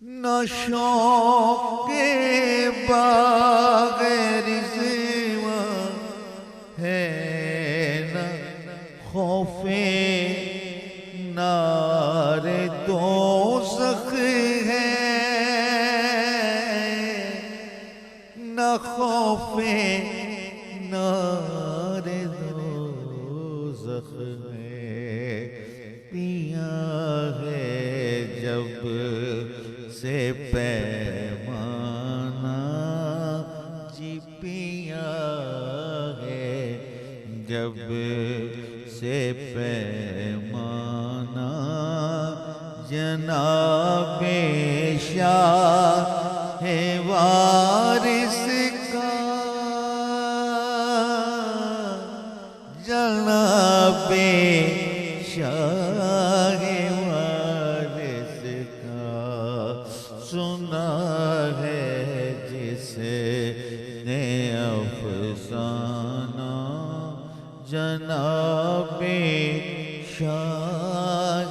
नशों के बगैर सिवा है न खौफे नारे दोज़ख है, न खौफे नारे दोज़ख है। पिया है जब से पैमाना जी, पिया है जब से पैमाना जनाबे शाह है वारिस का, जनाबे शाह है वारिस का। सुना है जिसने अफसाना जनाबे शाह